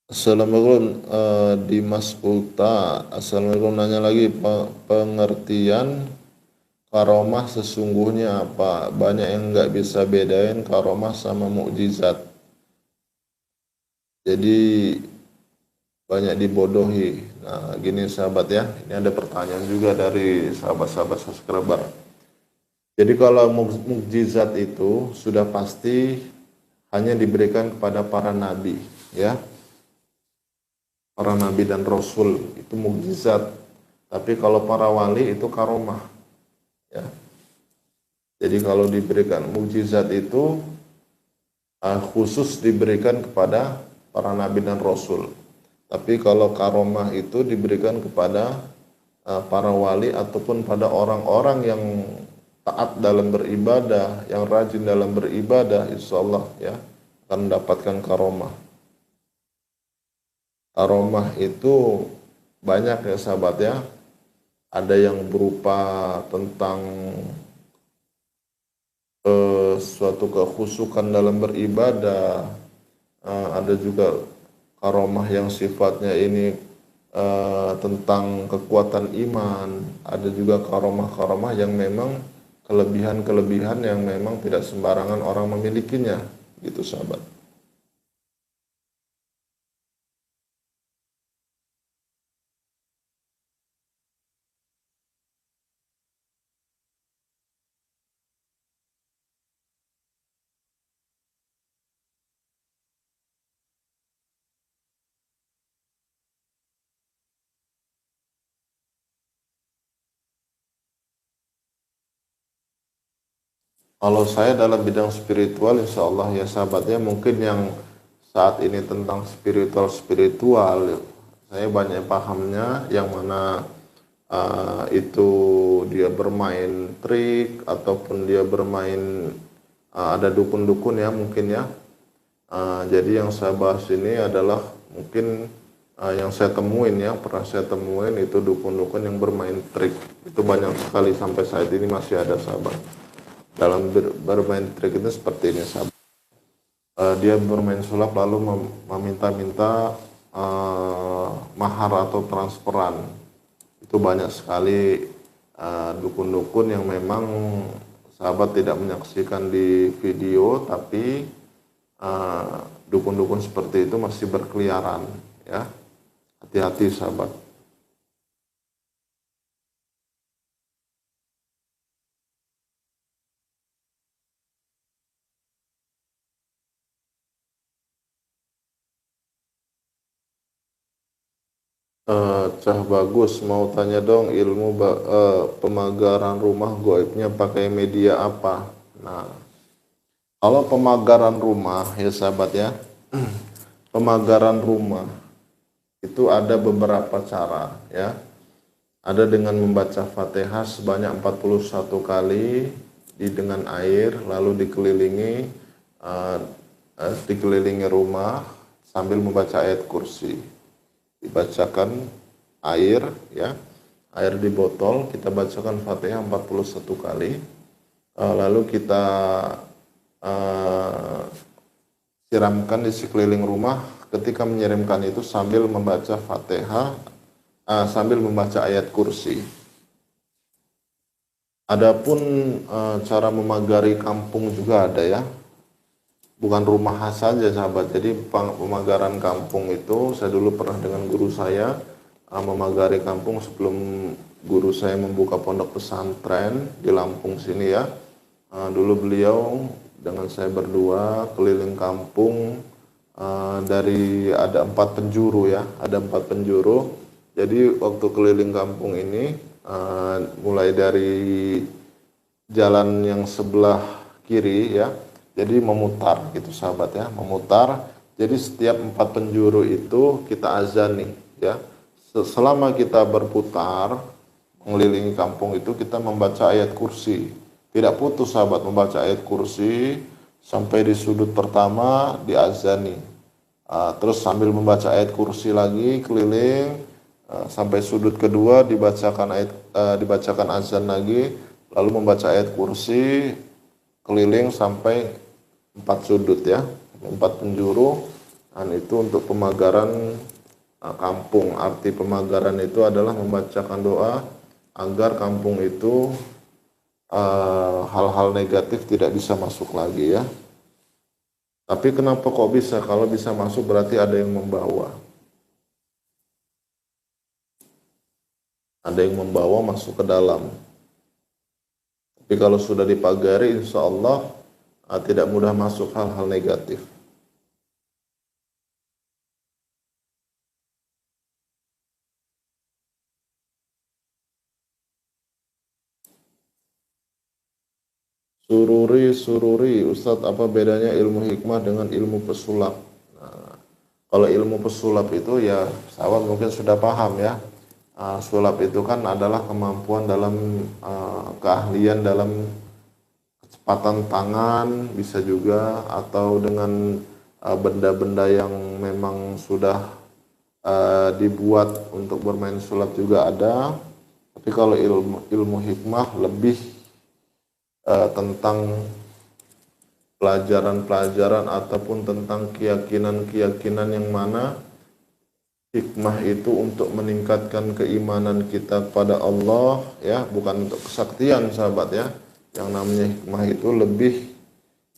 Assalamualaikum Dimas Ulta. Assalamualaikum, nanya lagi pengertian karomah sesungguhnya apa? Banyak yang nggak bisa bedain karomah sama mukjizat. Jadi banyak dibodohi. Nah, gini sahabat ya, ini ada pertanyaan juga dari sahabat-sahabat subscriber. Jadi kalau mukjizat itu sudah pasti hanya diberikan kepada para nabi, ya. Para nabi dan rasul itu mukjizat. Tapi kalau para wali itu karomah, ya. Jadi kalau diberikan mukjizat itu khusus diberikan kepada para nabi dan rasul. Tapi kalau karomah itu diberikan kepada para wali ataupun pada orang-orang yang taat dalam beribadah, yang rajin dalam beribadah, insya Allah ya akan mendapatkan karomah. Karomah itu banyak ya sahabat ya. Ada yang berupa tentang suatu kekhusukan dalam beribadah, ada juga karomah yang sifatnya ini tentang kekuatan iman, ada juga karomah-karomah yang memang kelebihan-kelebihan yang memang tidak sembarangan orang memilikinya, gitu sahabat. Kalau saya dalam bidang spiritual, insya Allah ya sahabatnya, mungkin yang saat ini tentang spiritual, saya banyak pahamnya, yang mana itu dia bermain trik ataupun dia bermain ada dukun-dukun ya mungkin ya. Jadi yang saya bahas ini adalah mungkin yang saya temuin ya, pernah saya temuin itu dukun-dukun yang bermain trik. Itu banyak sekali sampai saat ini masih ada sahabat. Dalam bermain trik itu seperti ini sahabat. dia bermain sulap lalu meminta-minta mahar atau transferan. Itu banyak sekali dukun-dukun yang memang sahabat tidak menyaksikan di video, tapi dukun-dukun seperti itu masih berkeliaran, ya. Hati-hati sahabat. Cah bagus, mau tanya dong ilmu pemagaran rumah goibnya pakai media apa? Nah, kalau pemagaran rumah ya sahabat ya, pemagaran rumah itu ada beberapa cara ya. Ada dengan membaca Fatihah sebanyak 41 kali dengan air, lalu uh, dikelilingi rumah sambil membaca ayat kursi. Dibacakan air ya, air di botol, kita bacakan Fatihah 41 kali. Lalu kita uh, siramkan di sekeliling rumah. Ketika menyiramkan itu sambil membaca Fatihah, sambil membaca ayat kursi. Adapun cara memagari kampung juga ada ya, bukan rumah khas saja sahabat. Jadi pemagaran kampung itu saya dulu pernah dengan guru saya memagari kampung sebelum guru saya membuka pondok pesantren di Lampung sini ya. Dulu beliau dengan saya berdua keliling kampung dari ada 4 penjuru ya, ada 4 penjuru. Jadi waktu keliling kampung ini mulai dari jalan yang sebelah kiri ya, jadi memutar gitu sahabat ya, memutar. Jadi setiap 4 penjuru itu kita azani ya. Selama kita berputar mengelilingi kampung itu kita membaca ayat kursi. Tidak putus sahabat membaca ayat kursi sampai di sudut pertama diazani. Terus sambil membaca ayat kursi lagi keliling sampai sudut kedua dibacakan azan lagi, lalu membaca ayat kursi keliling sampai 4 sudut ya, 4 penjuru. Dan itu untuk pemagaran kampung. Arti pemagaran itu adalah membacakan doa agar kampung itu hal-hal negatif tidak bisa masuk lagi ya. Tapi kenapa kok bisa? Kalau bisa masuk berarti ada yang membawa. Ada yang membawa masuk ke dalam. Tapi kalau sudah dipagari, insya Allah tidak mudah masuk hal-hal negatif. Sururi, Ustadz, apa bedanya ilmu hikmah dengan ilmu pesulap? Nah, kalau ilmu pesulap itu ya, sahabat mungkin sudah paham ya. Sulap itu kan adalah kemampuan dalam keahlian dalam kecepatan tangan, bisa juga atau dengan benda-benda yang memang sudah dibuat untuk bermain sulap juga ada. Tapi kalau ilmu hikmah lebih tentang pelajaran-pelajaran ataupun tentang keyakinan-keyakinan yang mana hikmah itu untuk meningkatkan keimanan kita kepada Allah ya, bukan untuk kesaktian sahabat ya. Yang namanya hikmah itu lebih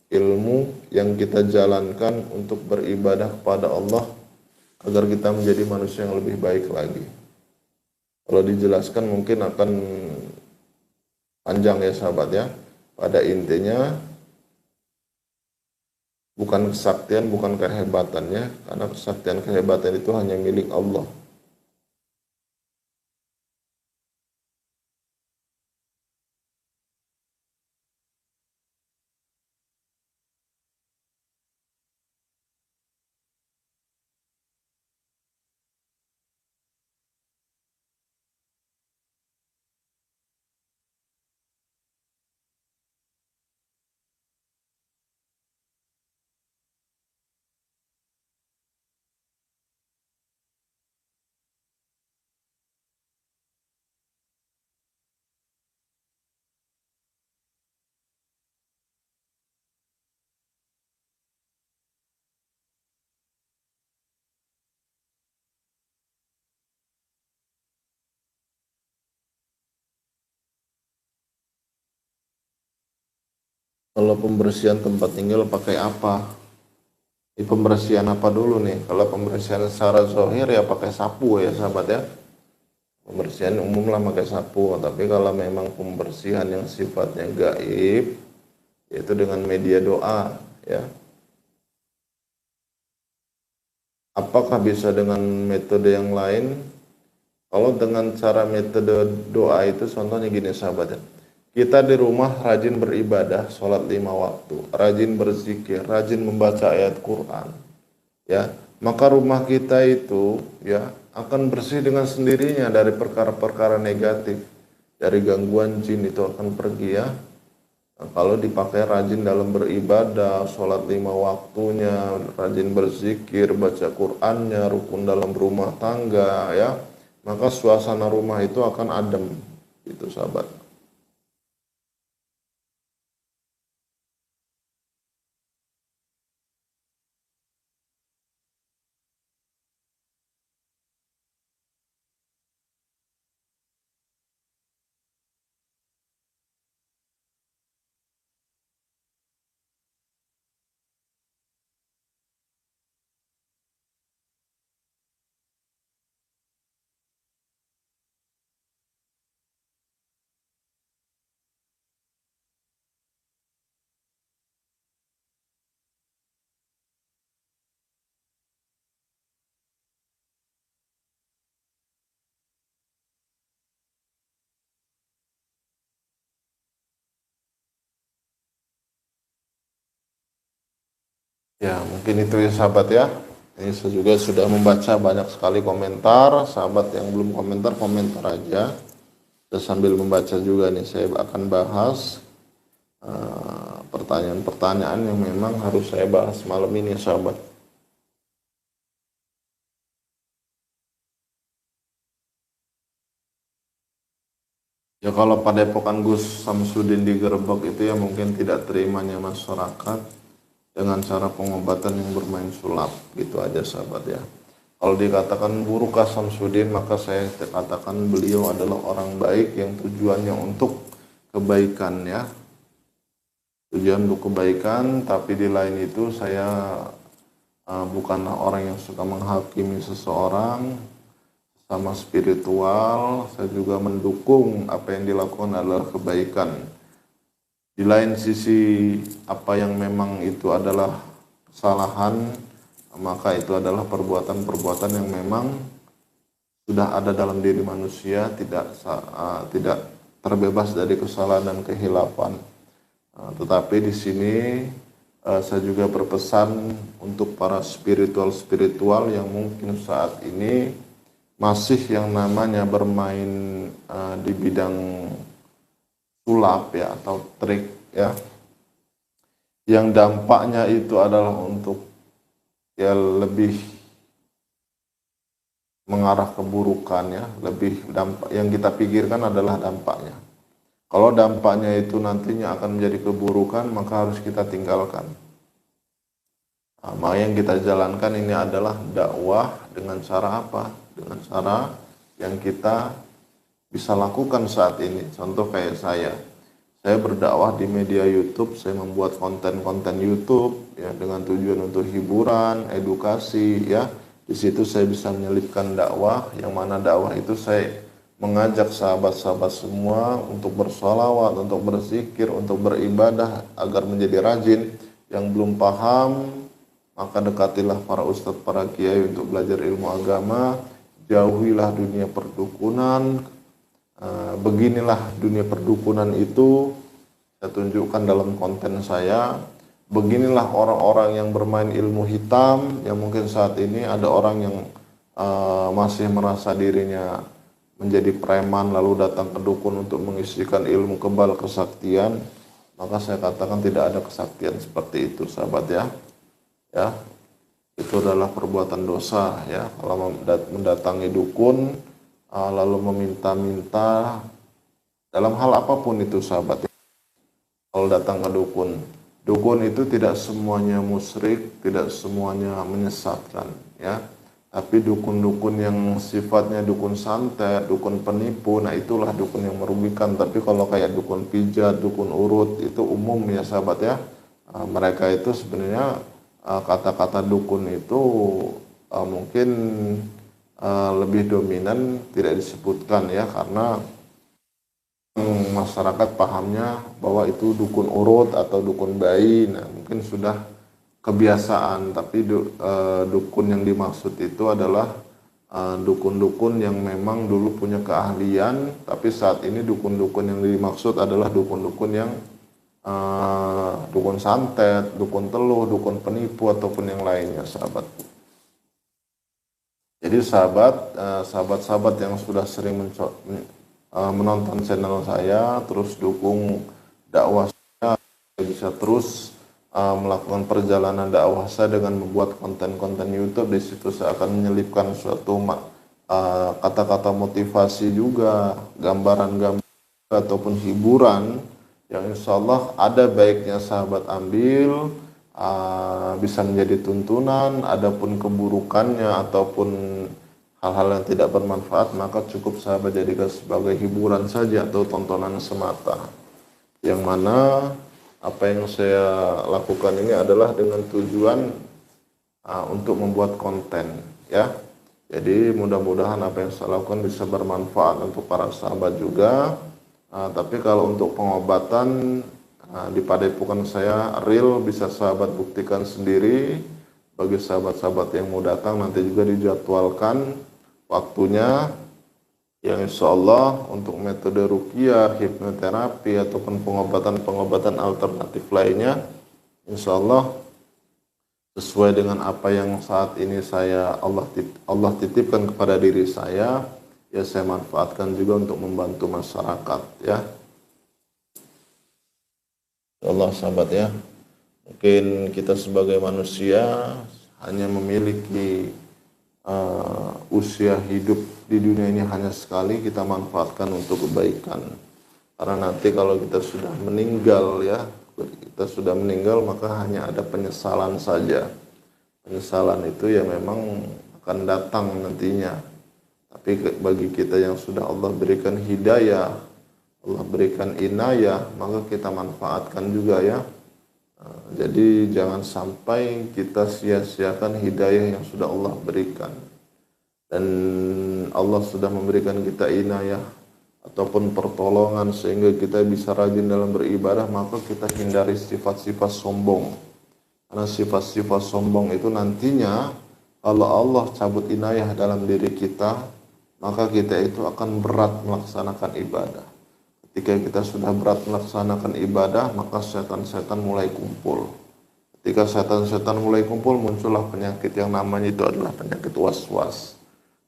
ilmu yang kita jalankan untuk beribadah kepada Allah agar kita menjadi manusia yang lebih baik lagi. Kalau dijelaskan mungkin akan panjang ya sahabat ya. Pada intinya bukan kesaktian, bukan kehebatannya, karena kesaktian kehebatan itu hanya milik Allah. Kalau pembersihan tempat tinggal pakai apa? Pembersihan apa dulu nih? Kalau pembersihan secara zahir ya pakai sapu ya sahabat ya. Pembersihan umum lah pakai sapu. Tapi kalau memang pembersihan yang sifatnya gaib, yaitu dengan media doa ya. Apakah bisa dengan metode yang lain? Kalau dengan cara metode doa itu contohnya gini sahabat ya. Kita di rumah rajin beribadah, sholat 5 waktu, rajin berzikir, rajin membaca ayat Quran, ya. Maka rumah kita itu ya akan bersih dengan sendirinya dari perkara-perkara negatif, dari gangguan jin itu akan pergi ya. Nah, kalau dipakai rajin dalam beribadah, sholat 5 waktunya, rajin berzikir, baca Qurannya, rukun dalam rumah tangga ya, maka suasana rumah itu akan adem, itu sahabat. Ya, mungkin itu ya sahabat ya. Ini saya juga sudah membaca banyak sekali komentar. Sahabat yang belum komentar, komentar aja. Dan sambil membaca juga nih, saya akan bahas pertanyaan-pertanyaan yang memang harus saya bahas malam ini, sahabat. Ya kalau Padepokan Gus Samsudin digerebek itu ya mungkin tidak terimanya masyarakat dengan cara pengobatan yang bermain sulap, gitu aja sahabat ya. Kalau dikatakan buruk Samsudin, maka saya katakan beliau adalah orang baik yang tujuannya untuk kebaikan ya. Tujuan untuk kebaikan, tapi di lain itu saya bukanlah orang yang suka menghakimi seseorang sama spiritual. Saya juga mendukung apa yang dilakukan adalah kebaikan. Di lain sisi, apa yang memang itu adalah kesalahan, maka itu adalah perbuatan-perbuatan yang memang sudah ada dalam diri manusia, tidak terbebas dari kesalahan dan kehilafan. Tetapi di sini saya juga berpesan untuk para spiritual-spiritual yang mungkin saat ini masih yang namanya bermain di bidang sulap ya atau trik ya, yang dampaknya itu adalah untuk ya lebih mengarah keburukan ya, lebih dampak yang kita pikirkan adalah dampaknya. Kalau dampaknya itu nantinya akan menjadi keburukan, maka harus kita tinggalkan. Nah, maka yang kita jalankan ini adalah dakwah dengan cara apa? Dengan cara yang kita bisa lakukan saat ini. Contoh kayak saya berdakwah di media YouTube, saya membuat konten-konten YouTube ya dengan tujuan untuk hiburan, edukasi ya. Di situ saya bisa menyelipkan dakwah, yang mana dakwah itu saya mengajak sahabat-sahabat semua untuk bersolawat, untuk berzikir, untuk beribadah agar menjadi rajin. Yang belum paham, maka dekatilah para ustadz, para kiai untuk belajar ilmu agama. Jauhilah dunia perdukunan. Beginilah dunia perdukunan itu saya tunjukkan dalam konten saya. Beginilah orang-orang yang bermain ilmu hitam, yang mungkin saat ini ada orang yang masih merasa dirinya menjadi preman lalu datang ke dukun untuk mengisikan ilmu kebal kesaktian. Maka saya katakan tidak ada kesaktian seperti itu sahabat ya. Ya, itu adalah perbuatan dosa ya. Kalau mendatangi dukun lalu meminta-minta dalam hal apapun itu sahabat ya. Kalau datang ke dukun, dukun itu tidak semuanya musyrik, tidak semuanya menyesatkan ya. Tapi dukun-dukun yang sifatnya dukun santet, dukun penipu, nah itulah dukun yang merugikan. Tapi kalau kayak dukun pijat, dukun urut, itu umum ya sahabat ya. Mereka itu sebenarnya kata-kata dukun itu mungkin lebih dominan tidak disebutkan ya, karena masyarakat pahamnya bahwa itu dukun urut atau dukun bayi. Nah mungkin sudah kebiasaan, tapi dukun yang dimaksud itu adalah dukun-dukun yang memang dulu punya keahlian, tapi saat ini dukun-dukun yang dimaksud adalah dukun-dukun yang dukun santet, dukun teluh, dukun penipu ataupun yang lainnya sahabat. Jadi sahabat-sahabat yang sudah sering menonton channel saya, terus dukung dakwah saya, bisa terus melakukan perjalanan dakwah saya dengan membuat konten-konten YouTube. Di situ saya akan menyelipkan suatu kata-kata motivasi juga, gambaran-gambaran ataupun hiburan yang insya Allah ada baiknya sahabat ambil, bisa menjadi tuntunan. Adapun keburukannya ataupun hal-hal yang tidak bermanfaat, maka cukup sahabat jadikan sebagai hiburan saja atau tontonan semata. Yang mana apa yang saya lakukan ini adalah dengan tujuan untuk membuat konten ya. Jadi mudah-mudahan apa yang saya lakukan bisa bermanfaat untuk para sahabat juga. Tapi kalau untuk pengobatan di padepokan saya real, bisa sahabat buktikan sendiri. Bagi sahabat-sahabat yang mau datang, nanti juga dijadwalkan waktunya yang insya Allah untuk metode ruqyah, hipnoterapi ataupun pengobatan-pengobatan alternatif lainnya, insya Allah sesuai dengan apa yang saat ini Allah titipkan kepada diri saya, ya saya manfaatkan juga untuk membantu masyarakat ya. Allah sahabat ya, mungkin kita sebagai manusia hanya memiliki usia hidup di dunia ini hanya sekali, kita manfaatkan untuk kebaikan. Karena nanti kalau kita sudah meninggal ya, maka hanya ada penyesalan saja. Penyesalan itu ya memang akan datang nantinya. Tapi bagi kita yang sudah Allah berikan hidayah, Allah berikan inayah, maka kita manfaatkan juga ya. Jadi jangan sampai kita sia-siakan hidayah yang sudah Allah berikan. Dan Allah sudah memberikan kita inayah ataupun pertolongan sehingga kita bisa rajin dalam beribadah, maka kita hindari sifat-sifat sombong. Karena sifat-sifat sombong itu nantinya kalau Allah cabut inayah dalam diri kita, maka kita itu akan berat melaksanakan ibadah. Ketika kita sudah berat melaksanakan ibadah, maka setan-setan mulai kumpul. Ketika setan-setan mulai kumpul, muncullah penyakit yang namanya itu adalah penyakit was-was.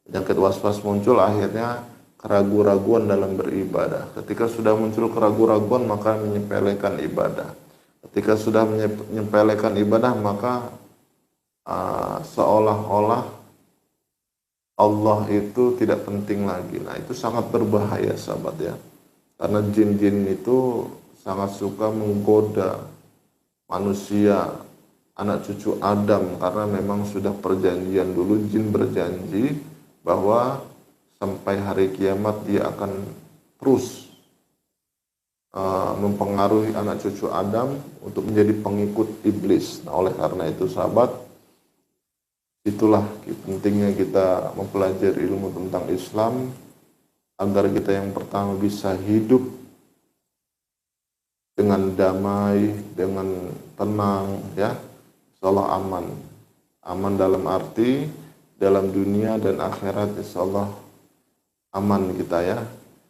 Penyakit was-was muncul, akhirnya keraguan-raguan dalam beribadah. Ketika sudah muncul keraguan-raguan, maka menyepelekan ibadah. Ketika sudah menyepelekan ibadah, maka seolah-olah Allah itu tidak penting lagi. Nah, itu sangat berbahaya sahabat ya. Karena jin-jin itu sangat suka menggoda manusia, anak cucu Adam, karena memang sudah perjanjian dulu, jin berjanji bahwa sampai hari kiamat dia akan terus mempengaruhi anak cucu Adam untuk menjadi pengikut iblis. Nah, oleh karena itu sahabat, itulah pentingnya kita mempelajari ilmu tentang Islam, agar kita yang pertama bisa hidup dengan damai, dengan tenang ya, insyaallah aman. Aman dalam arti dalam dunia dan akhirat insyaallah aman kita ya.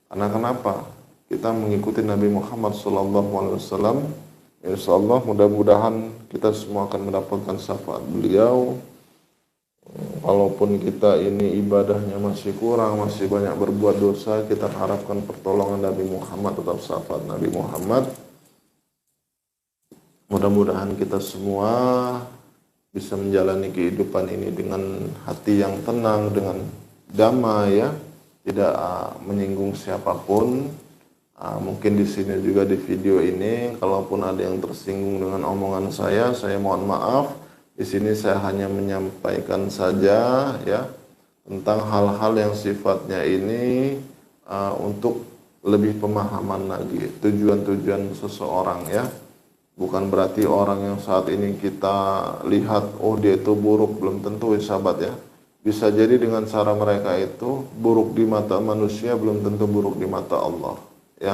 Karena kenapa? Kita mengikuti Nabi Muhammad SAW. Insyaallah mudah-mudahan kita semua akan mendapatkan syafaat beliau. Walaupun kita ini ibadahnya masih kurang, masih banyak berbuat dosa, kita harapkan pertolongan Nabi Muhammad, tetap syafaat Nabi Muhammad. Mudah-mudahan kita semua bisa menjalani kehidupan ini dengan hati yang tenang, dengan damai ya, tidak menyinggung siapapun. Mungkin di sini juga di video ini, kalaupun ada yang tersinggung dengan omongan saya mohon maaf. Di sini saya hanya menyampaikan saja ya tentang hal-hal yang sifatnya ini untuk lebih pemahaman lagi tujuan-tujuan seseorang ya. Bukan berarti orang yang saat ini kita lihat, oh dia itu buruk, belum tentu ya sahabat ya. Bisa jadi dengan cara mereka itu buruk di mata manusia, belum tentu buruk di mata Allah ya.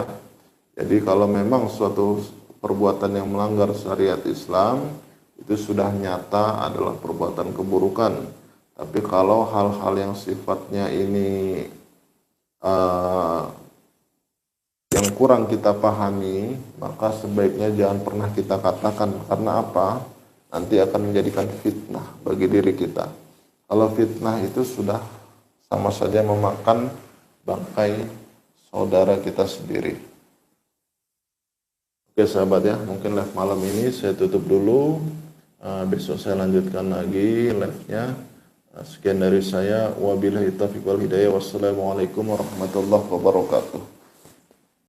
Jadi kalau memang suatu perbuatan yang melanggar syariat Islam, itu sudah nyata adalah perbuatan keburukan. Tapi kalau hal-hal yang sifatnya ini yang kurang kita pahami, maka sebaiknya jangan pernah kita katakan. Karena apa? Nanti akan menjadikan fitnah bagi diri kita. Kalau fitnah itu sudah sama saja memakan bangkai saudara kita sendiri. Oke sahabat ya, mungkin live malam ini saya tutup dulu. Besok saya lanjutkan lagi live-nya. Sekian dari saya. Wabillahi taufiq wal hidayah. Wassalamualaikum warahmatullahi wabarakatuh.